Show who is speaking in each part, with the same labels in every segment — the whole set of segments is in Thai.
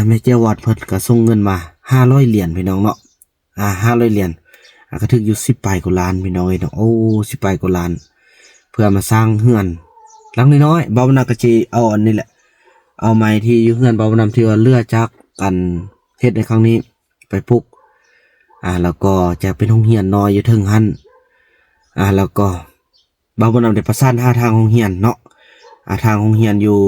Speaker 1: แม่เจ้าวอดเพิ่นก็ส่งเงินมา500 เหรียญพี่น้องเนาะ500 เหรียญก็ถึกอยู่10ปลายกว่าล้านพี่น้องเอ้ยเนาะโอ้10ปลายกว่าล้านเพื่อมาสร้างเฮือนหลังน้อยๆเบานาก็สิเอาอันนี้แหละเอาไม้ที่อยู่เฮือนเบานำที่ว่าเลือจากกันเฮ็ดในครั้งนี้ไปปลูกแล้วก็จะเป็นโรงเรียนน้อยอยู่เทิงหั้นแล้วก็เบานำได้ประสานหาทางโรงเรียนเนาะทางโรงเรียนอยู่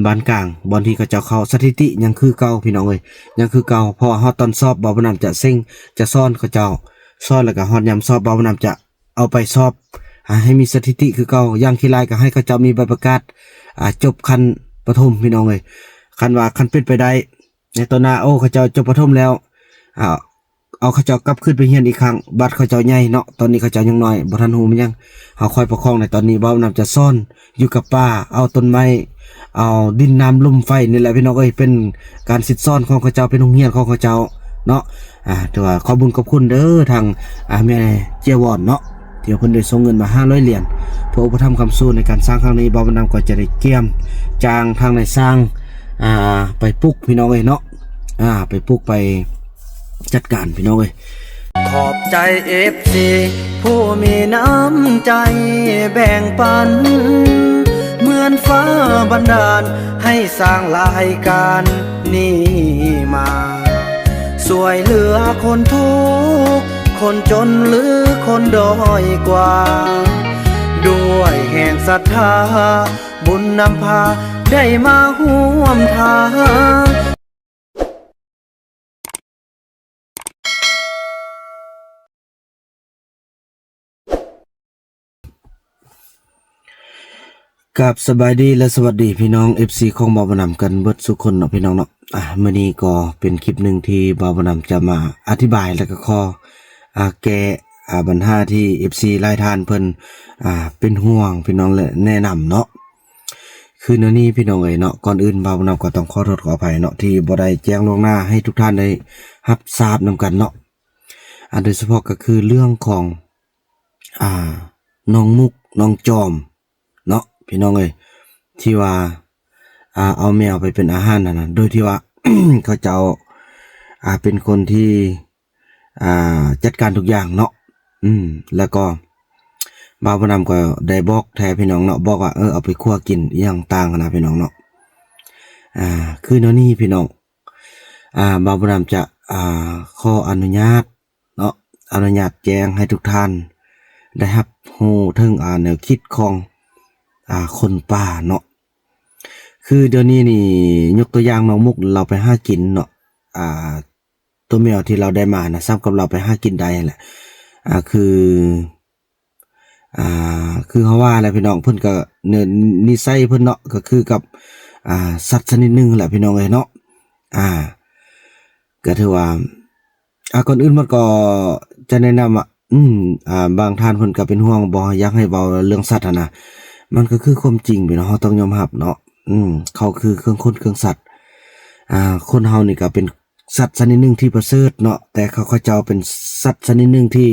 Speaker 1: บ้านกลางบอนที่เขาเจ้าเข้าสถิติยังคือเก่าพี่น้องเอ้ยยังคือเก่าเพราะว่าฮอดตอนสอบเบานำจะเซ็งจะซ่อนเขาเจ้าซ่อนแล้วก็ฮอดยามสอบเบานำจะเอาไปสอบให้มีสถิติคือเก่าอย่างขี้ลายก็ให้เขาเจ้ามีใบประกาศจบขั้นประถมพี่น้องเอ้ยคันว่าคันเป็นไปได้ในตอนหน้าโอ้เขาเจ้าจบประถมแล้วอ่าเอาเขาเจ้ากลับขึ้นไปเรียนอีกครั้งบัดเขาเจ้าใหญ่เนาะตอนนี้เขาเจ้ายังน้อยบ่ทันฮู้มันยังเฮาคอยประคองในตอนนี้เบานำจะซ่อนอยู่กับป่าเอาต้นไม้เอาดินน้ำลมไฟนี่แหละพี่น้องเอ้ยเป็นการสิทธิ์ซ่อนของเขาเจ้าเป็นโรงเรียนของเขาเจ้าเนาะแต่ว่าขอบุญขอบคุณเด้อทางแม่เจียวอนเนาะที่เพิ่นได้ส่งเงินมา500 เหรียญเพื่ออุปถัมภ์คำสู้ในการสร้างครั้งนี้เบานำก็จะได้เกียมจ้างทางในสร้างไปปลุกพี่น้องเอ้ยเนาะไปปลุกไปจัดการพี่น้องเอ้ยขอบใจเอฟซีผู้มีน้ำใจแบ่งปันเหมือนฟ้าบันดาลให้สร้างรายการนี้มาสวยเหลือคนทุกข์คนจนหรือคนด้อยกว่าด้วยแห่งศรัทธาบุญนำพาได้มาร่วมทางกับสบายดีและสวัสดีพี่น้อง FC ของบ่าวบ่นำกันเบิดทุกคนเนาะพี่น้องเนาะมื้อนี้ก็เป็นคลิปหนึ่งที่บ่าวบ่นำจะมาอธิบายแล้วก็แก้ปัญหาที่ FC รายทานเพิ่นเป็นห่วงพี่น้องและแนะนำเนาะคือเดี๋ยวนี้พี่น้องเอ้ยเนาะก่อนอื่นบ่าวบ่นำก็ต้องขอโทษขออภัยเนาะที่บ่ได้แจ้งล่วงหน้าให้ทุกท่านได้รับทราบนำกันเนาะโดยเฉพาะก็คือเรื่องของน้องมุกน้องจอมเนาะพี่น้องเอ้ยที่ว่าเอาแมวไปเป็นอาหารนะโดยที่ว่า เขาจะเอาเป็นคนที่จัดการทุกอย่างเนาะแล้วก็บ่าวพนำก็ได้บอกแทนพี่น้องเนาะบอกว่าเอาไปคั่วกินอย่างต่างนะพี่น้องเนาะคือเดี๋ยวนี้พี่น้องบ่าวพนำจะขออนุญาตเนาะอนุญาตแจ้งให้ทุกท่านได้รับรู้ถึงแนวคิดของคนป่าเนาะคือเดี๋ยวนี้นี่ยกตัวอย่างน้องมุกเราไปหากินเนาะตัวแมวที่เราได้มานะซ้ำกับเราไปหากินได้แหละคือเขาว่าอะไรพี่น้องเพิ่นก็เนี่ยนิสัยเพิ่นเนาะก็คือกับสัตว์ชนิดหนึงแหละพี่น้องเอ้ยเนาะก็ถือว่าก่อนอื่นมันก็จะแนะนำบางท่านเพิ่นก็เป็นห่วงบ่อยากให้เว้าเรื่องสัตว์นะมันก็คือความจริงพี่น้องเราต้องยอมรับเนาะเขาคือเครื่องคนเครื่องสัตว์คนเฮานี่ก็เป็นสัตว์ชนิดหนึ่งที่ประเสริฐเนาะแต่เขาเจ้าเป็นสัตว์ชนิดหนึ่งที่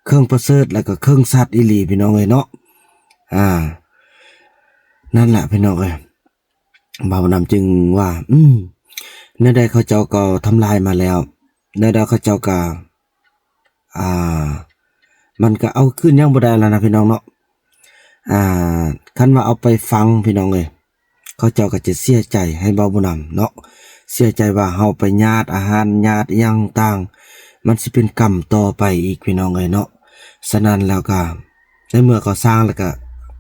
Speaker 1: เครื่องประเสริฐแล้วก็เครื่องสัตว์อีหลีพี่น้องเอ้ยเนาะนั่นแหละพี่น้องเอ้ยบ่าวนำจึงว่าเนื่อใดเขาเจ้าก็ทำลายมาแล้วเนื่อใดเขาเจ้าก็มันก็เอาขึ้นยังบ่ได้แล้วนะพี่น้องเนาะคันว่าเอาไปฟังพี่น้องเอ้ยเขาเจ้าก็จะเสียใจให้บ่าวบ่นำเนาะเสียใจว่าเฮาไปญาติอาหารญาติอิหยังต่างมันสิเป็นกรรมต่อไปอีกพี่น้องเอ้ยเนาะฉะนั้นแล้วก็ในเมื่อเขาสร้างแล้ว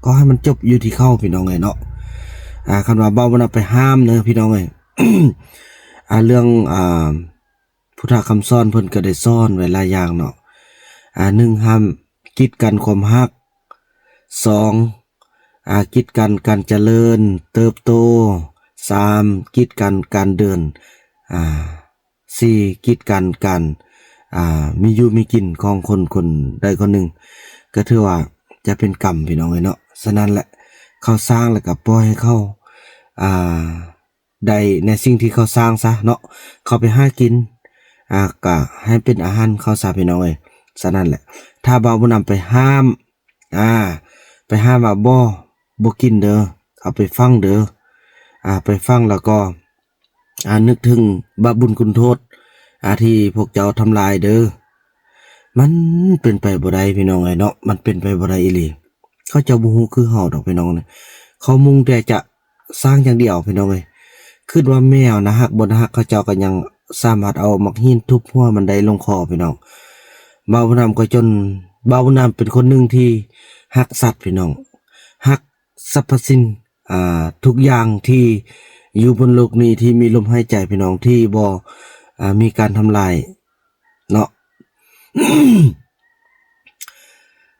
Speaker 1: ก็ให้มันจบอยู่ที่เขาพี่น้องเอ้ยเนาะคันว่าบ่าวบ่นำไปห้ามเด้อพี่น้องเอ้ย เรื่องพุทธคำสอนเพิ่นก็ได้สอนไว้หลายอย่างเนาะ1ห้ามกีดกันความรัก2กีดกันการเจริญเติบโต3กีดกันการเดิน4กีดกันการมีอยู่มีกินของคนใดคนหนึ่งก็ถือว่าจะเป็นกรรมพี่น้องเอ้ยเนาะฉะนั้นแหละเขาสร้างแล้วก็ปล่อยให้เขาได้ในสิ่งที่เขาสร้างซะเนาะเขาไปหากินก็ให้เป็นอาหารเขาซะพี่น้องเอ้ยฉะนั้นแหละถ้าบ่าวบ่นำไปห้ามว่าบ่กินเด้อเอาไปฟังเด้อ ไปฟังแล้วก็นึกถึงบาปบุญคุณโทษที่พวกเจ้าทำลายเด้อมันเป็นไปบ่ได้พี่น้องเนาะมันเป็นไปบ่ได้อีหลีเขาเจ้าบ่ฮู้คือเฮาดอกพี่น้องเนี่ยเขามุ่งแต่จะสร้างอย่างเดียวพี่น้องคิดว่าแมวนะฮักบ่ฮักเขาเจ้าก็ยังสามารถเอามักหินทุบหัวมันได้ลงคอพี่น้องบ่าวบุญนำก็จนบ่าวบุญนำเป็นคนหนึ่งที่ฮักสัตว์พี่น้องฮักสรรพสิ่งทุกอย่างที่อยู่บนโลกนี้ที่มีลมหายใจพี่น้องที่บ่มีการทำลายเนาะ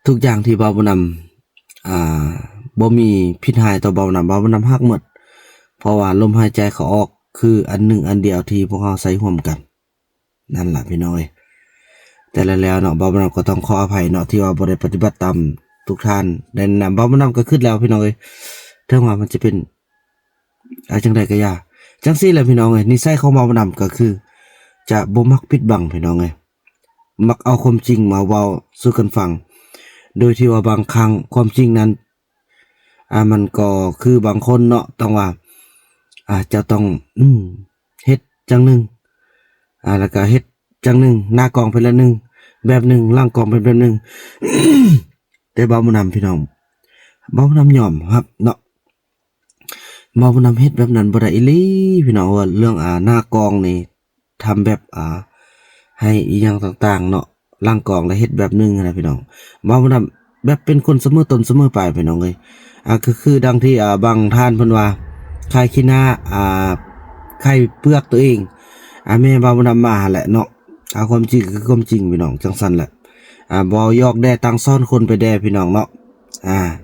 Speaker 1: ทุกอย่างที่บ่าวบุญนำบ่มีพิษหายต่อบ่าวบุญนำบ่าวบุญนำฮักหมดเพราะว่าลมหายใจเขาออกคืออันหนึ่งอันเดียวที่พวกเราใช้ร่วมกันนั่นแหละพี่น้อยแต่แล้วเนาะบ่าวบุญนำก็ต้องขออภัยเนาะที่ว่าบ่ได้ปฏิบัติตามทุกท่านได้นำบ่าวบุญนำก็ขึ้นแล้วพี่น้อยถึงว่ามันจะเป็นจังได๋ก็อย่าจังซี่แหละพี่น้องนิสัยของบ่าวบุญนำก็คือจะบ่มักปิดบังพี่น้องมักเอาความจริงมาเว้าสู่กันฟังโดยที่ว่าบางครั้งความจริงนั้นมันก็คือบางคนเนาะต้องว่าจะต้องเฮ็ดจังหนึ่งแล้วก็เฮ็ดจังหนึ่งหน้ากองเป็นละหนึ่งแบบหนึ่งล่างกองเป็นแบบหนึ่ง แต่บ่าวบุญนำพี่น้องบ่าวบุญนำยอมครับเนาะบ่าวบุญนำเฮ็ดแบบนั้นบ่ได้อีหลีพี่น้องว่าเรื่องหน้ากองนี่ทำแบบให้อีหยังต่างๆเนาะล่างกองแล้วเฮ็ดแบบหนึงนะพี่น้องบ่าวบุญนำแบบเป็นคนเสมอต้นเสมอปลายพี่น้องคือดังที่บางท่านเพิ่นว่าใครขี้หน้าใครเปลือกตัวเองแม่บ่าวบุญนำมาแหละเนาะความจริงคือความจริงพี่น้องจังซั่นแหละบ่ยอกแด่ตั้งซ่อนคนไปแด่พี่น้องเนาะ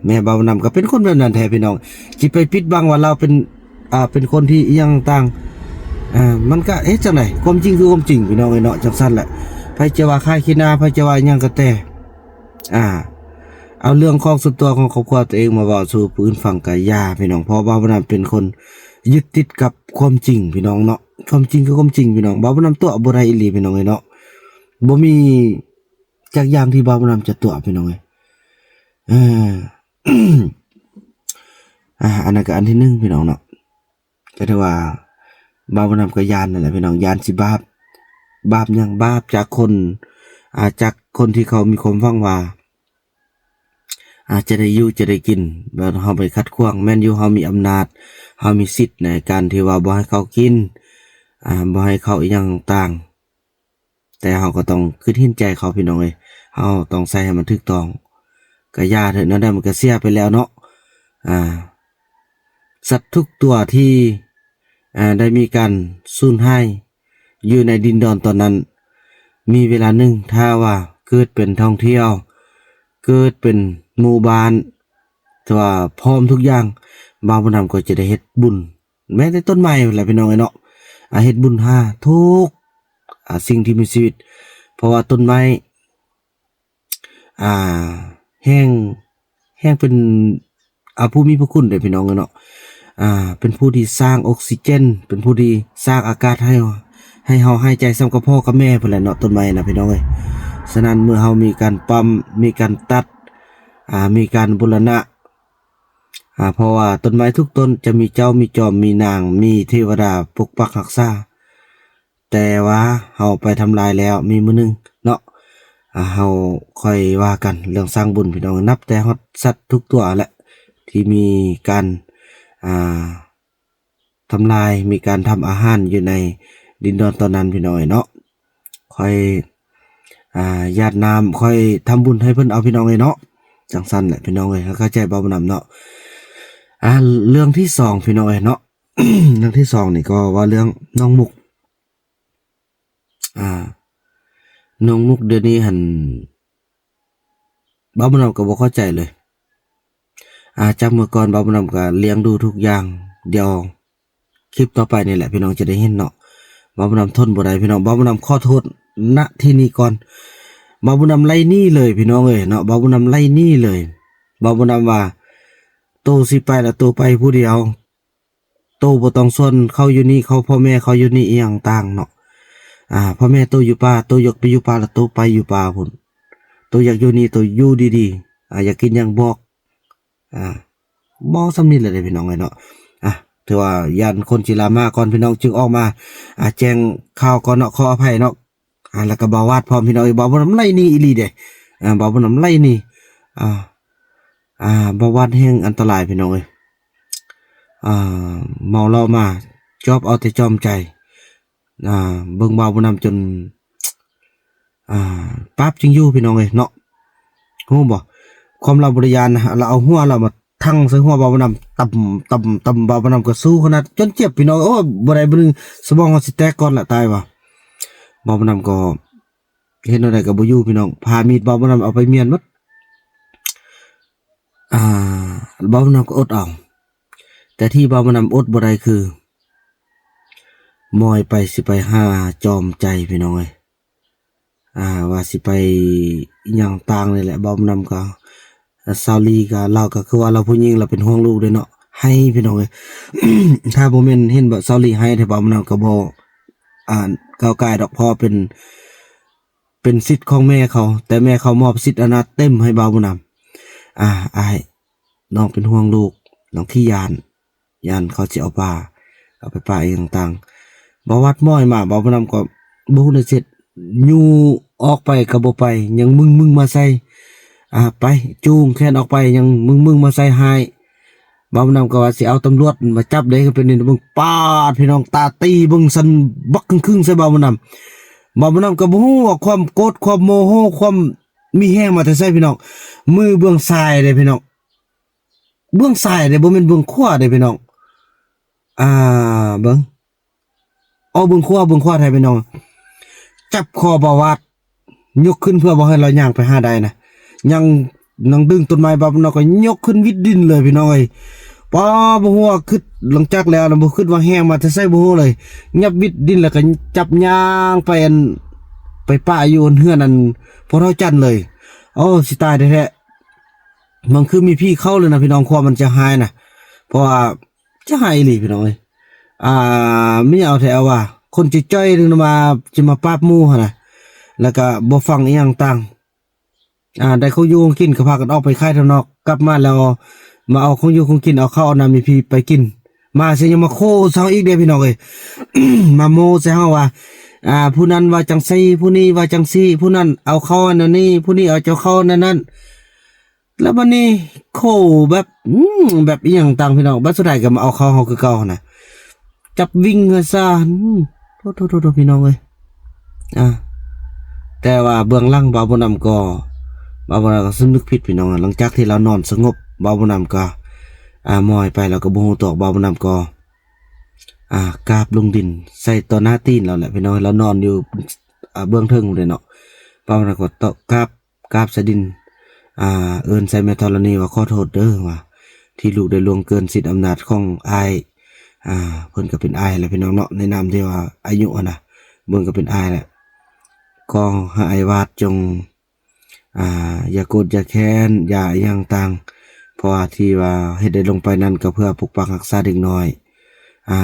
Speaker 1: แม่บ่าวบุญนำก็เป็นคนแบบนั้นแท้พี่น้องสิไปปิดบังว่าเราเป็นคนที่อีหยังต่างมันก็จังได๋ความจริงคือความจริงพี่น้องเนาะจังซั่นแหละไผจะว่าใครขี้หน้าไผจะว่าหยังก็แต่เอาเรื่องของส่วนตัวของครอบครัวตัวเองมาเว้าสู่ผู้อื่นฟังก็อย่าพี่น้องเพราะบ่าวบุญนำเป็นคนยึดติดกับความจริงพี่น้องเนาะความจริงคือความจริงพี่น้องบ่าวบุญนำตัวบ่ได้อีหลีพี่น้องเนาะบ่มีจักอย่างที่บ่าวบุญนำจะตัวพี่น้องเออ อันนั้นก็อันที่1พี่น้องเนาะก็ถือว่าบ่าวบุญนำก็ยานนั่นแหละพี่น้องยานสิบาปหยังบาปจากคนจากคนที่เขามีความหวังว่าจะได้อยู่จะได้กินแบบเฮาไปคัดขวางแม่นอยู่เฮามีอำนาจเฮามีสิทธิ์ในการที่ว่าบ่ให้เขากินบ่ให้เขาอีหยังต่างแต่เฮาก็ต้องคิดเห็นใจเขาพี่น้องเฮาต้องใช้ให้มันถูกต้องก็ย่าเถอะเนาะได้มันก็เสียไปแล้วเนาะสัตว์ทุกตัวที่ได้มีการสูญหายอยู่ในดินดอนตอนนั้นมีเวลาหนึ่งถ้าว่าเกิดเป็นท่องเที่ยวเกิดเป็นหมู่บ้านแต่ว่าพร้อมทุกอย่างบ่าวบุญนำก็จะได้เฮ็ดบุญแม้แต่ต้นไม้แหละพี่น้องเนาะเฮ็ดบุญทุกสิ่งที่มีชีวิตเพราะว่าต้นไม้แห้งเป็นผู้มีพระคุณเด้อพี่น้องเนาะเป็นผู้ที่สร้างออกซิเจนเป็นผู้ที่สร้างอากาศให้เฮาหายใจซ้ำกับพ่อกับแม่พุ่นแหละเนาะต้นไม้นะพี่น้องฉะนั้นเมื่อเฮามีการปั๊มมีการตัดมีการบูรณะเพราะว่าต้นไม้ทุกต้นจะมีเจ้ามีจอมมีนางมีเทวดาปกปักรักษาแต่ว่าเฮาไปทำลายแล้วมีมื้อนึงเนาะเฮาค่อยว่ากันเรื่องสร้างบุญพี่น้องนับแต่ฮอดสัตว์ทุกตัวแหละที่มีการทำลายมีการทำอาหารอยู่ในดินดอนตอนนั้นพี่น้อยเนาะค่อยญาติน้ำค่อยทำบุญให้เพิ่นเอาพี่น้องเนาะจังซั่นแหละพี่น้องเข้าใจบ่าวบุญนำเนาะเรื่องที่2พี่น้องเนาะ เรื่องที่2นี่ก็ว่าเรื่องน้องมุกน้องมุกเดี๋ยวนี้หั่นบ่าวบุญนำก็บ่เข้าใจเลยจากเมื่อก่อนบ่าวบุญนำก็เลี้ยงดูทุกอย่างเดี๋ยวคลิปต่อไปนี่แหละพี่น้องจะได้เห็นเนาะบ่าวบุญนำทนบ่ได้พี่น้องบ่าวบุญนำขอโทษณที่นี้ก่อนบ่าวบุญนำไล่หนี้เลยพี่น้องเนาะบ่าวบุญนำไล่หนี้เลยบ่าวบุญนำว่าโตสิไปแล้วโตไปผู้เดียวโตบ่ต้องสนเขาอยู่นี่เขาพ่อแม่เขาอยู่นี่อีหยังต่างเนาะพ่อแม่โตอยู่ป่าโตอยากไปอยู่ป่าแล้วโตไปอยู่ป่าพุ่นโตอยากอยู่นี่โตอยู่ดีๆอยากกินหยังบอกมองซ้ำนี่แหละพี่น้องเนาะ ถือว่ายันคนจิลามาก่อนพี่น้องจึงออกมาแจ้งข่าวก่อนเนาะขออภัยเนาะแล้วก็บ่าวาดพร้อมพี่น้องบ่าวบ่นำไล่นี่อีหลีเด้บ่าวบ่นำไล่นี่อ่าบ่าวาดแห่งอันตรายพี่น้องเอ้ยเมาเหล้ามาจอบเอาแต่จอมใจเบิ่งบ่าวบ่นำจนปั๊บจึงอยู่พี่น้องเอ้ยเนาะฮู้บ่ความเราบริยานนะเราเอาหัวเรามาทั้งใส่หัวบ่าวนำต่ำบ่าวนำก็สู้ขนาดจนเจ็บพี่น้องโอ้บ่ได้บ่นึงสมองมันสิแตกก่อนละตายว่ะบ่าวนำก็เฮ็ดอะไรก็บ่อยู่พี่น้องพามีดบ่าวนำเอาไปเมียนหมดบ่าวนำก็อดเอาแต่ที่บ่าวนำอดบ่ได้คือมอยไปสิไปหาจอมใจพี่น้องเอ้ยว่าสิไปอิหยังต่างนี่แหละบ่าวนำก็ซาวลีก็เราก็คือว่าเราผู้หญิงเราเป็นห่วงลูกด้วยเนาะให้พี่น้องเอ้ย ถ้าบ่แม่นเห็นบ่ซาวลีให้แต่บ่มันก็บ่ก้าวไก่ดอกพอเป็นสิทธิ์ของแม่เขาแต่แม่เขามอบสิทธิ์อนาเต็มให้บ่าวนำอ้ายน้องเป็นห่วงลูกน้องขี้ยานเขาสิเอาไปป่าอีหยังต่างบ่วัดม้อยมาบ่าวนำก็บ่ฮู้ได้เสร็จอยู่ออกไปก็บ่ไปยังมึงมาใส่ไปจูงแขนออกไปยังมึงมาใส่หายบ่าวนำก็ว่าสิเอาตำรวจมาจับได้ก็เป็นนี่มึงปาดพี่น้องตาตีเบิ่งสั่นบักครึ่งๆใส่บ่าวนำก็บ่ฮู้ว่าความโกรธความโมโหความมีแฮงมาแต่ใส่พี่น้องมือเบื้องซ้ายเด้พี่น้องเบื้องซ้ายเด้บ่แม่นเบื้องขวาเด้พี่น้องเบิ่งเอาเบื้องขวาไทยพี่น้องจับคอบ่าวาดยกขึ้นเพื่อบ่ให้เราย่างไปหาได้นะยังนังดึงต้นไม้บ่าวก็ยกขึ้นวิดดินเลยพี่น้องเอ้ยป้าบ่ฮู้ว่าคิดหลังจากแล้วบ่คิดว่าแห้งมาแต่ใส่บ่ฮู้เลยยับวิดดินแล้วก็จับย่างไปป่าอยู่เฮือนนั่นพอเท่าจันเลยโอ้สิตายแท้ๆมันคือมีพี่เข้าเลยนะพี่น้องความมันจะหายนะเพราะว่าจะหายอีหลีพี่น้องเอ้ยไม่เอาแถวว่าคนจิจ้อยนึงมาจะมาปราบหมู่หั่นน่ะแล้วก็บ่ฟังอีหยังต่างได้เขาอยู่กินก็พากันออกไปค่ายทางนอกกลับมาแล้วมาเอาของอยู่ของกินเอาข้าวเอาน้ำมีพี่ไปกินมาสิยังมาโคเซาอีกเด้พี่น้องเอ้ย มาโมใส่เฮาว่าผู้นั้นว่าจังซี่ผู้นี้ว่าจังซี่ผู้นั้นเอาเข้าอันนี้ผู้นี้เอาเจ้าเข้านั่นแล้วบัดนี้โคแบบแบบอีหยังต่างพี่น้องบัดสุดท้ายก็มาเอาเข้าเฮาคือเก่าน่ะจับวิ่งซะโทษพี่น้องเอ้ยแต่ว่าเบื้องหลังบ่าวบ่นำก็สำนึกผิดพี่น้องหลังจากที่เรานอนสงบบ่าวบ่นำก็มอยไปแล้วก็บ่ฮู้ตัวบ่าวบ่นำก็กราบลงดินใส่ต่อหน้าตีนเราแหละพี่น้องเรานอนอยู่เบื้องเทิงเลยเนาะบ่าวบ่นำก็ตะกราบใส่ดินเอิ้นใส่แม่ธรณีว่าขอโทษเด้อว่าที่ลูกได้ล่วงเกินสิทธิอำนาจของอ้ายเพิ่นก็เป็นอ้ายแหละพี่น้องเนาะในนามที่ว่าอายุน่ะเบิ่งก็เป็นอ้ายแหละก็ให้อายวาดจงอย่าโกรธอย่าแค้นอย่าอย่างต่างเพราะว่าที่ว่าเฮ็ดได้ลงไปนั้นก็เพื่อปกปักรักษาเด็กน้อย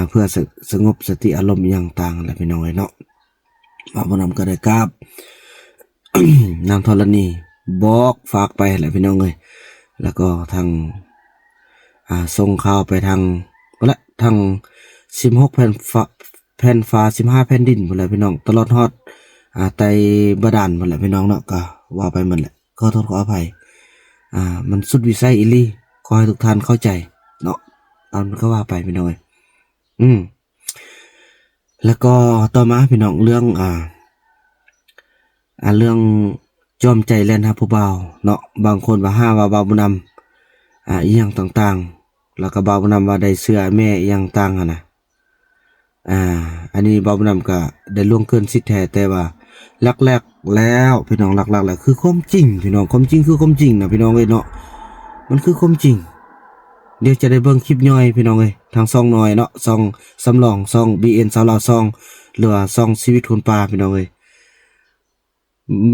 Speaker 1: เพื่อสงบสติอารมณ์อย่างต่างแหละพี่น้องเนาะบ่าวนำก็ได้กราบ นางธรณีบอกฝากไปแหละพี่น้องเอ้ยแล้วก็ทางส่งข่าวไปทาง16แผ่นฟ้า15แผ่นดินพุ่นแหละพี่น้องตลอดฮอดไตบาดาลพุ่นแหละพี่น้องเนาะก็ว่าไปหมดแหละขอโทษขออภัยมันสุดวิสัยอีหลีขอให้ทุกท่านเข้าใจเนาะตอนมันก็ว่าไปพี่น้องเอ้ยแล้วก็ต่อมาพี่น้องเรื่องเรื่องจอมใจแล่นหาผู้บ่าวเนาะบางคนว่าว่าบ่าวบ่นำอีหยังต่างๆแล้วก็บ่าวบ่นำว่าได้เสื้อแม่อีหยังต่างนะอันนี้บ่าวบ่นำก็ได้ล่วงเกินสิทธิ์แท้แต่ว่าลักแรกแล้วพี่น้องลักๆแล้วคือความจริงพี่น้องความจริงคือความจริงนะพี่น้องเอ้ยเนาะมันคือความจริงเดี๋ยวจะได้เบิ่งคลิปย่อยพี่น้องเอ้ยทางซองน้อยเนาะซองสำรองซอง BN สาวลาวซองหรือว่าซองชีวิตคนป่าพี่น้องเอ้ย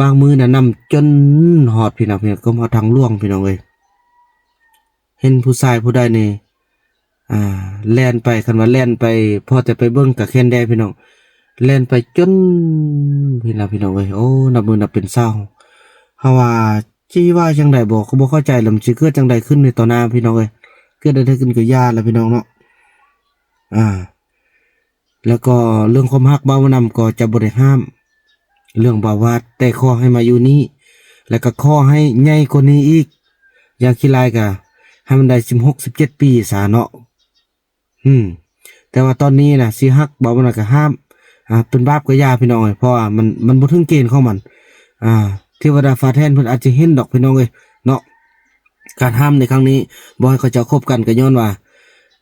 Speaker 1: บางมือน่ะนำจนหอดพี่น้องก็มาทางล่วงพี่น้องเอ้ยเห็นผู้ชายผู้ใดนี่แล่นไปคันว่าแล่นไปพอแต่ไปเบิ่งก็แค่นได้พี่น้องแล่นไปจนพี่น้องเอ้ยโอ้นับมือนับเป็นเศร้าเฮาว่าจีว่าจังได๋บ่ก็บ่เข้าใจแล้วมันสิเกิดจังได๋ขึ้นในต่อหน้าพี่น้องเอ้ยเกิดได้ขึ้นก็ย่าแล้วพี่น้องเนาะ อ่าแล้วก็เรื่องความฮักเบานำก็จะบ่ได้ห้ามเรื่องบ่าวาดแต่ขอให้มาอยู่นี้แล้วก็ขอให้ใหญ่กว่านี้อีกอย่างขี้ลายก็ให้มันได้16-17ปีซะเนาะแต่ว่าตอนนี้น่ะสิฮักบ่าวมันก็ห้ามเป็นบาปก็อย่าพี่น้องเอ้ยเพราะว่ามันบ่ถึงเกณฑ์ของมันอ่าเทวดาฟ้าแทนเพิ่นอาจจะเห็นดอกพี่น้องเอ้ยเนาะการห้ามในครั้งนี้บ่ให้เขาเจ้าคบกันก็ย้อนว่า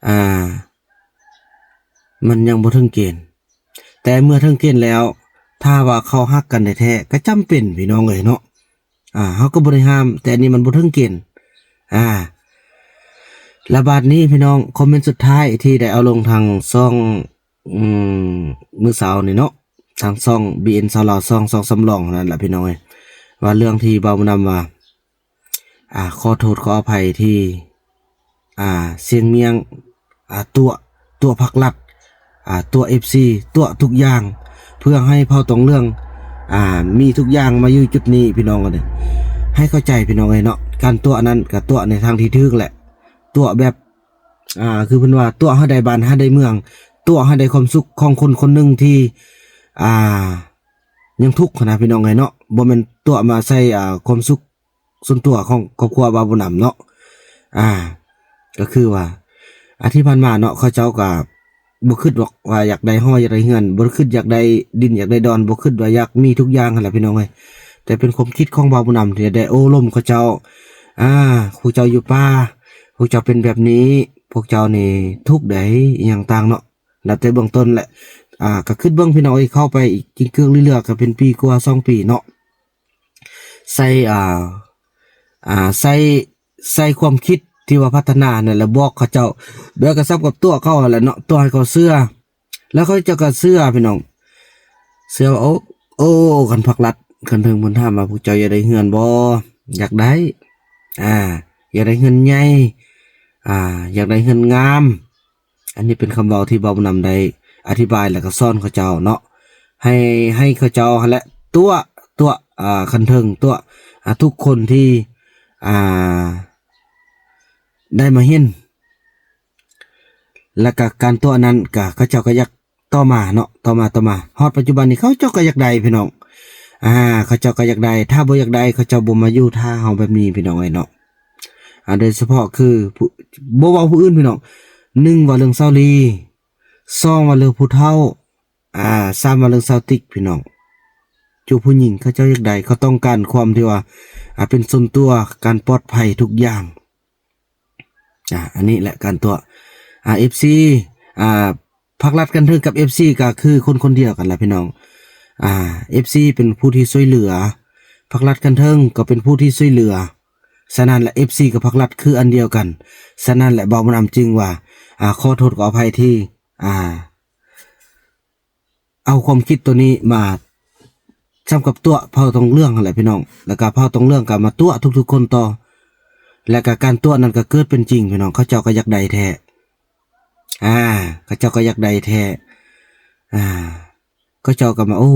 Speaker 1: อ่ามันยังบ่ถึงเกณฑ์แต่เมื่อถึงเกณฑ์แล้วถ้าว่าเขาฮักกันแท้ๆก็จำเป็นพี่น้องเอ้ยเนาะเฮาก็บ่ได้ห้ามแต่อันนี้มันบ่ถึงเกณฑ์และบาดนี้พี่น้องคอมเมนต์สุดท้ายที่ได้เอาลงทางช่องมื้อเช้านี่เนาะทางช่อง BN สาวลาวช่องสำรองนั่นแหละพี่น้องเอ้ยว่าเรื่องที่เบานํว่าขอโทษขออภัยที่เสียงเมียงตัวพักลัดตัว FC ตัวทุกอย่างเพื่อให้เผ่าตรงเรื่องมีทุกอย่างมาอยู่จุดนี้พี่น้องกันเนี่ยให้เข้าใจพี่น้องเนาะการตัวนั้นกับตัวในทางที่ถูกแหละตัวแบบคือเพิ่นว่าตัวให้ได้บ้านให้ได้เมืองตัวให้ได้ความสุขของคนคนหนึงที่ยังทุกข์นะพี่น้องไงเนาะบ่แม่นตัวมาใส่ความสุขส่วนตัวของครอบครัวบาวบุญนำเนาะก็คือว่าที่ผ่านมาเนาะเขาเจ้าก็บ่คิดหรอกว่าอยากได้ฮ้ออยากได้เฮือนบ่คิดอยากได้ดินอยากได้ดอนบ่คิดว่าอยากมีทุกอย่างนั่นแหละพี่น้องเอ้ยแต่เป็นความคิดของบาวบุญนำที่ได้โอ้ล้มเขาเจ้าพวกเจ้าอยู่ป่าพวกเจ้าเป็นแบบนี้พวกเจ้านี่ทุกข์ใดอหยังต่างเนาะแล้วแต่เบื้องต้นแหละก็คิดเบิ่งพี่น้องเอ้ยเข้าไปอีกกินเครื่องเรื่อยๆก็เป็นปีกว่า2ปีเนาะใส่ใส่ความคิดที่ว่าพัฒนาเนี่ยแล้วบอกเขาเจ้าเดี๋ยวก็ซับกับตัวเขาแหละเนาะตัวให้เขาเสื้อแล้วเขาจะก็เสื้อพี่น้องเสื้อโอ้กันพักรัดกันถึงบนท่ามาพวกเจ้าอยากได้เฮือนบ่อยากได้อยากได้เฮือนใหญ่อยากได้เฮือนงามอันนี้เป็นคำเว้าที่เบานำได้อธิบายแล้วก็สอนเขาเจ้าเนาะให้เขาเจ้าแหละตัวคันถึงตัวทุกคนที่ได้มาเห็นแล้วก็การตัวนั้นก็เขาเจ้าก็อยากต่อมาเนาะต่อมาฮอดปัจจุบันนี้เขาเจ้าก็อยากได้พี่น้องเขาเจ้าก็อยากได้ถ้าบ่อยากได้เขาเจ้าบ่มาอยู่ท่าเฮาแบบนี้พี่น้องไอ้เนาะโดยเฉพาะคือบ่เว้าผู้อื่นพี่น้อง1ว่าเรื่องเซาลี2ว่าเรื่องผู้เฒ่า3ว่าเรื่องเซาติกพี่น้องจูผู้หญิงเขาเจ้าอยากได้เขาต้องการความที่ว่าเป็นส่วนตัวการปลอดภัยทุกอย่างอันนี้แหละการตัวFC พักรัดกันถึงกับ FC ก็คือคนเดียวกันแหละพี่น้องFC เป็นผู้ที่ช่วยเหลือพักรัดกันถึงก็เป็นผู้ที่ช่วยเหลือฉะนั้นแหละ FC กับพักรัดคืออันเดียวกันฉะนั้นแหละบ่าวนำจึงว่าขอโทษขออภัยที่เอาความคิดตัวนี้มาซ้ำกับตัวเผาตรงเรื่องอะไรพี่น้องแล้วก็เผาตรงเรื่องกับมาตัวทุกๆคนต่อและก็การตัวนั้นก็เกิดเป็นจริงพี่น้องเขาเจ้าก็อยากได้แท้เขาเจ้าก็อยากได้แท้ก็เจ้าก็มาโอ้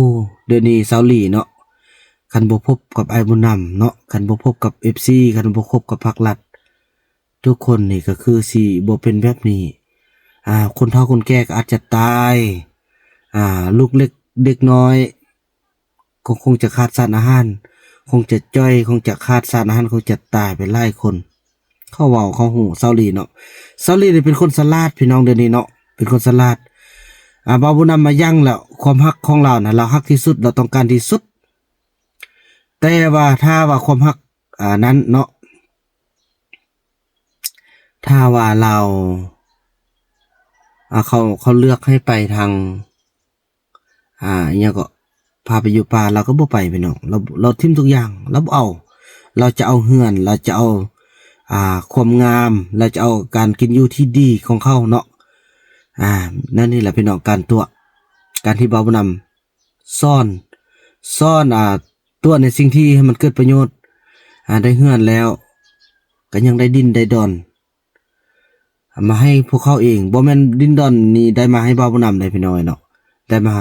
Speaker 1: เดี๋ยวนี้เซาหลีเนาะคันบ่พบกับไอ้บุญนำเนาะคันบ่พบกับ FC คันบ่พบกับภาครัฐทุกคนนี่ก็คือสิบ่เป็นแบบนี้คนเฒ่าคนแก่ก็อาจจะตายลูกเล็กเด็กน้อยคงจะขาดสารอาหารคงจะจ้อยคงจะขาดสารอาหารคงจะตายไปหลายคนเขาเว้าเขาหูเซาหลีเนาะเซาหลีนี่เป็นคนฉลาดพี่น้องเดี๋ยวนี้เนาะเป็นคนฉลาดบ่าวบุญนำมายั่งแล้วความฮักของเราน่ะเราฮักที่สุดเราต้องการที่สุดแต่ว่าถ้าว่าความฮักนั้นเนาะถ้าว่าเราเขาเลือกให้ไปทางอย่างก็พาไปอยู่ป่าเราก็บ่ไปพี่น้องเราทิ้งทุกอย่างเราบ่เอาเราจะเอาเฮือนเราจะเอาความงามเราจะเอาการกินอยู่ที่ดีของเขาเนาะนั่นนี่แหละพี่น้องการที่บ่าวบุญนำซ่อนตัวในสิ่งที่ให้มันเกิดประโยชน์ได้เฮือนแล้วก็ยังได้ดินได้ดอนมาให้พวกเขาเองบ่แม่นดินดอนนี่ได้มาให้บ่าวบุญนำได้พี่น้อยเนาะได้มา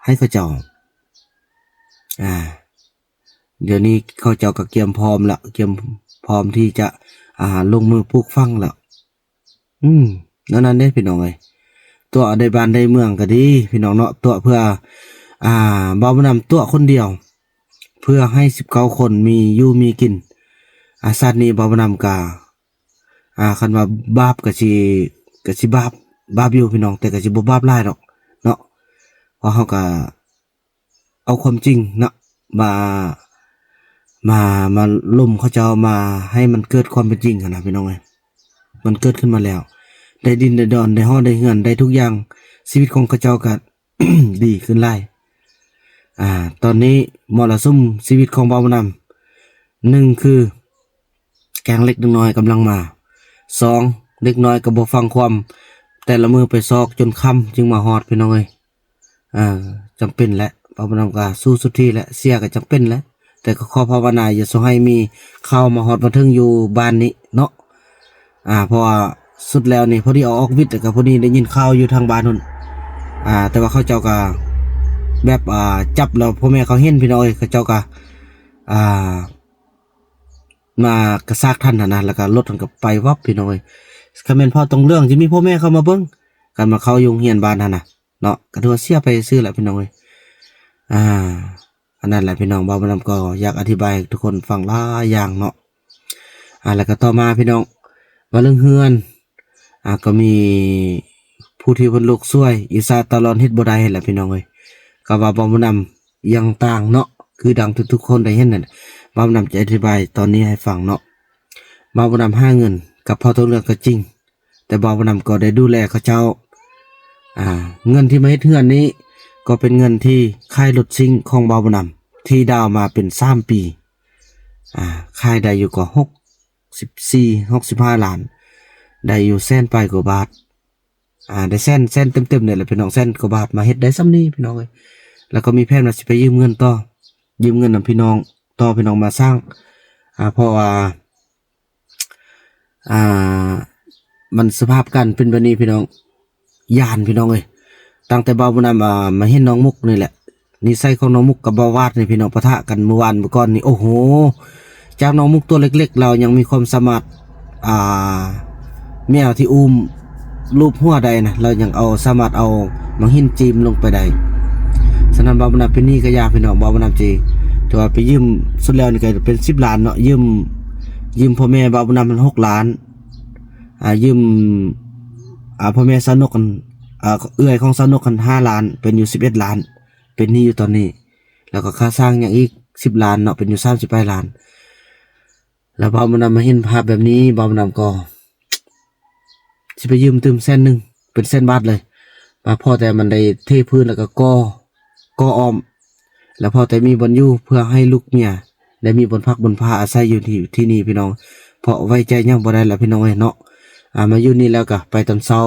Speaker 1: ให้เขาเจ้าเดี๋ยวนี้เขาเจ้าก็เตรียมพร้อมละเตรียมพร้อมที่จะลงมือปลูกฝังแล้วนั่นเด้พี่น้องเอ้ย ตัวในบ้านในเมืองก็ดีพี่น้องเนาะตัวเพื่อบ่าวนำตัวคนเดียวเพื่อให้19คนมีอยู่มีกินชาตินี้บ่าวนำกาคันว่าบาปก็สิบาปอยู่พี่น้องแต่ก็สิบ่บาปหลายดอกเนาะเพราะเฮาก็เอาความจริงเนาะมาล่มเขาเจ้ามาให้มันเกิดความเป็นจริงนะพี่น้องเอ้ยมันเกิดขึ้นมาแล้วได้ดินได้ดอนได้ฮ้อได้เฮือนได้ทุกอย่างชีวิตของเขาเจ้าก็ ดีขึ้นหลายตอนนี้มรสุมชีวิตของบ่าวนำหนึ่งคือแกงเล็กน้อยกำลังมาสองเด็กน้อยก็บ่ฟังความแต่ละมือไปซอกจนค่ำจึงมาฮอดพี่น้องเอ้ยจำเป็นและบ่าวนำก็สู้สุดที่และเสียก็จำเป็นและแต่ก็ขอภาวนาอย่าส่งให้มีเข้ามาฮอดมาถึงอยู่บ้านนี้เนาะเพราะว่าสุดแล้วนี่พอดีเอาออกวิทย์แต่ก็พอดีได้ยินข่าวอยู่ทางบ้านนู่นแต่ว่าเขาเจ้าก็แบบจับแล้วพ่อแม่เขาเห็นพี่น้องเอ้ยเขาเจ้าก็มากระซากท่านนะแล้วก็รถมันก็ไปวับพี่น้องเอ้ยคันแม่นพอตรงเรื่องจะมีพ่อแม่เข้ามาเบิ่งกันมาเข้าโรงเรียนบ้านนั่นน่ะเนาะก็ถือว่าเสียไปซื้อแหละพี่น้องเอ้ยอันนั้นแหละพี่น้องบ่าวนำก็อยากอธิบายให้ทุกคนฟังหลายอย่างเนาะแล้วก็ต่อมาพี่น้องว่าเรื่องเฮือนก็มีผู้ที่เพิ่นโลกช่วยอีสานตลอดเฮ็ดบ่ได้แหละพี่น้องเอ้ยก็ว่าบ่าวนำอย่างต่างเนาะคือดังทุกๆคนได้เห็นนั่นบ่าวนำจะอธิบายตอนนี้ให้ฟังเนาะบ่าวนำหาเงินกับพอต้องเรื่องก็จริงแต่บ่าวนำก็ได้ดูแลเขาเจ้าเงินที่มาเฮ็ดเฮือนนี้ก็เป็นเงินที่ค่ายรถซิ่งของบ่าวนำที่ดาวมาเป็น3ปีค่ายได้อยู่ก็65 ล้านได้อยู่แสนปลายกว่าบาทได้แสนเต็มๆเนี่ยแหละพี่น้องแสนกว่าบาทมาเฮ็ดได้ซ้ำนี้พี่น้องเอ้ยแล้วก็มีแผนว่าสิไปยืมเงินนำพี่น้องต่อพี่น้องมาสร้างเพราะว่ามันสภาพกันเป็นแบบนี้พี่น้องย่านพี่น้องเอ้ยตั้งแต่บ่าวนำมาเห็นน้องมุกนี่แหละนิสัยของน้องมุกกับบ่าววาดนี่พี่น้องปะทะกันเมื่อก่อนนี่โอ้โหจากน้องมุกตัวเล็กๆเรายังมีความสามารถแมวที่อุ้มรูปหัวใดนะเรายังเอาสามารถเอามังหินจีมลงไปได้ฉะนั้นบ่าวนำเป็นหนี้ก็ยากพี่น้องบ่าวนำจีแต่ว่าไปยืมสุดแล้วนี่ก็เป็น10 ล้านเนาะยืมพ่อแม่บ่าวนำมัน6 ล้านยืมพ่อแม่สนุกกันเอื้อยของสนุกกัน5 ล้านเป็นอยู่11 ล้านเป็นหนี้อยู่ตอนนี้แล้วก็ค่าสร้างอย่างอีก10 ล้านเนาะเป็นอยู่30 ล้านแล้วบ่าวนำมาเห็นภาพแบบนี้บ่าวนำก็สิไปยืม1 แสนเป็นแสนบาทเลยพอแต่มันได้เทพื้นแล้วก็ก่ออ้อมแล้วพอแต่มีบนอยู่เพื่อให้ลูกเมียได้มีบนพักบนผ้าอาศัยอยู่ที่นี่พี่น้องเพราะไว้ใจยังบ่ได้ละพี่น้องเนาะมาอยู่นี่แล้วก็ไปตอนเช้า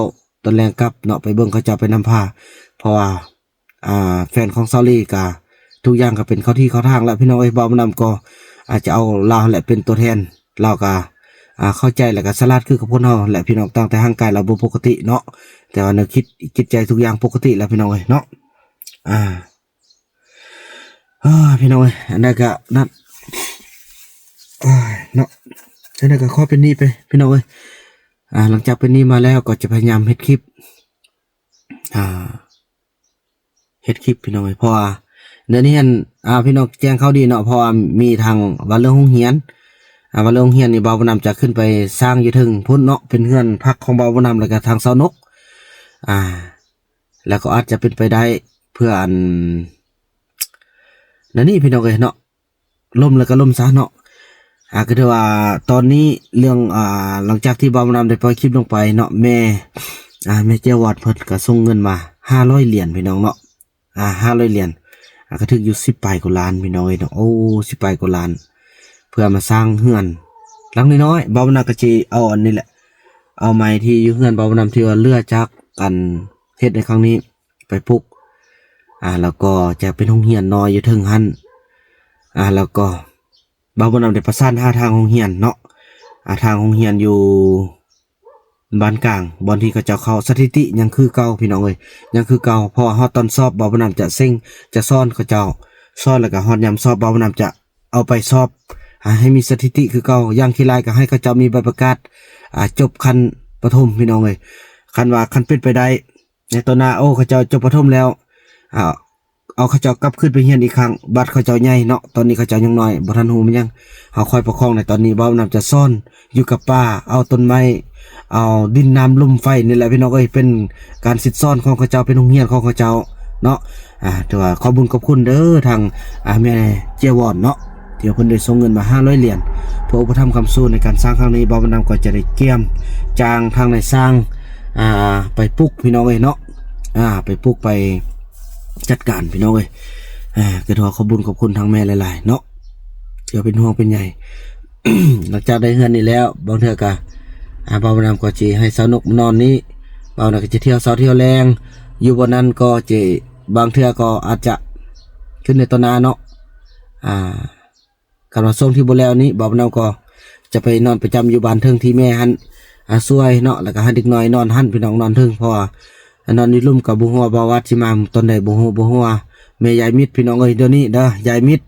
Speaker 1: ตอนแรงกลับเนาะไปเบิ่งเขาเจ้าไปนำผ้าเพราะว่าแฟนของซาลี่ก็ทุกอย่างก็เป็นเข้าที่เข้าทางแล้วพี่น้องบ่าวนำก็อาจจะเอาลาวแหละเป็นตัวแทนลาวก็เข้าใจแล้วก็สลัดคือกับพวกเราและพี่น้องตั้งแต่ร่างกายเราบ่ปกติเนาะแต่ว่านึกคิดจิตใจทุกอย่างปกติแล้วพี่น้องเนาะพี่น้องอันนั้นก็นั่นเนาะอันนั้นก็ขอเป็นนี้ไปพี่น้องหลังจากเป็นนี้มาแล้วก็จะพยายามเฮ็ดคลิปพี่น้องเพราะว่าเดี๋ยวนี้พี่น้องแจ้งเขาดีเนาะเพราะว่ามีทางว่าเรื่องโรงเรียนว่าเรื่องโรงเรียนนี่บ่าวนำจะขึ้นไปสร้างอยู่ถึงพุ่นเนาะเป็นเฮือนพักของบ่าวนำแล้วก็ทางเสานกแล้วก็อาจจะเป็นไปได้เพื่อนั่นนี่พี่น้องเนาะล่มแล้วก็ล่มซะเนาะก็ถือว่าตอนนี้เรื่องหลังจากที่บ่าวนำได้ปล่อยคลิปลงไปเนาะแม่เจ้าวอดเพิ่นก็ส่งเงินมา500 เหรียญพี่น้องเนาะ500 เหรียญก็ถึงอยู่10 ปลายกว่าล้านพี่น้องเนาะโอ้10 ปลายกว่าล้านเพื่อมาสร้างเฮือนหลังน้อยๆบ่าวนำก็สิเอาอันนี้แหละเอาไม้ที่อยู่เฮือนบ่าวนำที่ว่าเลือจากกันเฮ็ดในครั้งนี้ไปปลูกแล้วก็จะเป็นโรงเรียนน้อยอยู่ถึงหั่นแล้วก็บ่าวนำได้ประสานหาทางโรงเรียนเนาะทางโรงเรียนอยู่บ้านกลางบอนที่เขาจะเข้าสถิติยังคือเก่าพี่น้องยังคือเก่าเพราะว่าฮอดตอนสอบบ่าวนำจะเซ็งจะซ่อนเขาเจ้าซ่อนแล้วก็ฮอดยามสอบบ่าวนำจะเอาไปสอบให้มีสถิติคือเก่าอย่างที่ไรก็ให้เขาเจ้ามีใบประกาศจบขั้นประถมพี่น้องคันว่าคันเป็นไปได้ ในตอนหน้าโอ้เขาเจ้าจบประถมแล้วเอาเขาเจ้ากลับขึ้นไปเรียนอีกครั้งบัดเขาเจ้าใหญ่เนาะตอนนี้เขาเจ้ายังน้อยบ่ทันฮู้มันยังเฮาคอยประคองในตอนนี้เบานํจะซ่อนอยู่กับป่าเอาต้นไม้เอาดินน้ำลมไฟนี่แหละพี่น้องเอ้ยเป็นการสิทธิ์ซ่อนของเขาเจ้าเป็นโรงเรียนของเขาเจ้าเนาะถือว่าขอบคุญขอบคุณเด้อทางแม่เจียวอนเนาะที่เพิ่นได้ส่งเงินมา500เหรียญเพื่ออุปถัมภ์คำสู้ในการสร้างครั้งนี้เบานํก็จะได้เกี่ยมจ้างทางในสร้างไปปลุกพี่น้องเอ้ยเนาะไปปลุกไปจัดการพี่น้องเอ้ยก็ถือว่าขอบคุญขอบคุณทางแม่หลายๆเนาะเดี๋ยวเป็นห่วงเป็นใหญ่ หลังจากได้เฮือนนี่แล้วบางเทื่อก็เบานำก็สิให้สาวนกนอนนี้เบาน่ะก็จะเที่ยวเช้าเที่ยวแรงอยู่บนนั้นก็จะบางเทื่อก็อาจจะขึ้นในต้นนาเนาะการมาส่งที่บ่แล้วนี้เบานำก็จะไปนอนประจำอยู่บ้านเทิงที่แม่หันช่วยเนาะแล้วก็ให้เด็กน้อยนอนหันพี่น้องนอนเทิงเพราะว่านอนในร่มกับบ่ฮู้ว่าบ่าวาดสิมาตอนใดบ่ฮู้ว่าแม่ยายมิตรพี่น้องเอ้ยเดี๋ยวนี้เด้อยายมิตร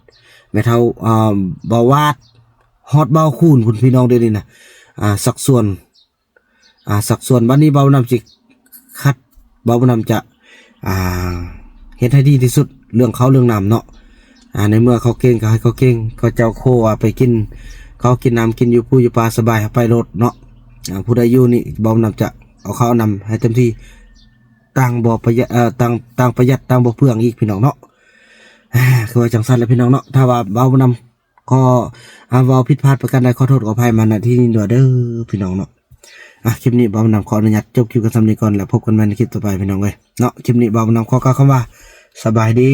Speaker 1: แม่เฒ่าบ่าวาดฮอดเบาคูณคุณพี่น้องเดี๋ยวนี้นะสักส่วนบัดนี้เบานำสิคัดเบานำจะเฮ็ดให้ดีที่สุดเรื่องเขาเรื่องน้ำเนาะในเมื่อเขาเก่งก็ให้เขาเก่งเขาเจ้าโคไปกินเขากินน้ำกินอยู่ผู้อยู่ปลาสบายไปรถเนาะผู้ใดอยู่นี่เบานำจะเอาเขานำให้เต็มที่ต่างบ่ประหยัดต่างประหยัดต่างบ่เปลืองอีกพี่น้องเนาะคือว่าจังซั่นแหละพี่น้องเนาะถ้าว่าเบานำก็เว้าผิดพลาดประการใดขอโทษขออภัยมาณที่นี้ด้วยเด้อพี่น้องเนาะคลิปนี้เบานำขออนุญาตจบคลิปกันสำนี้ก่อนแล้วพบกันใหม่ในคลิปต่อไปพี่น้องเอ้ยเนาะคลิปนี้เบานำขอกล่าวคำว่าสบายดี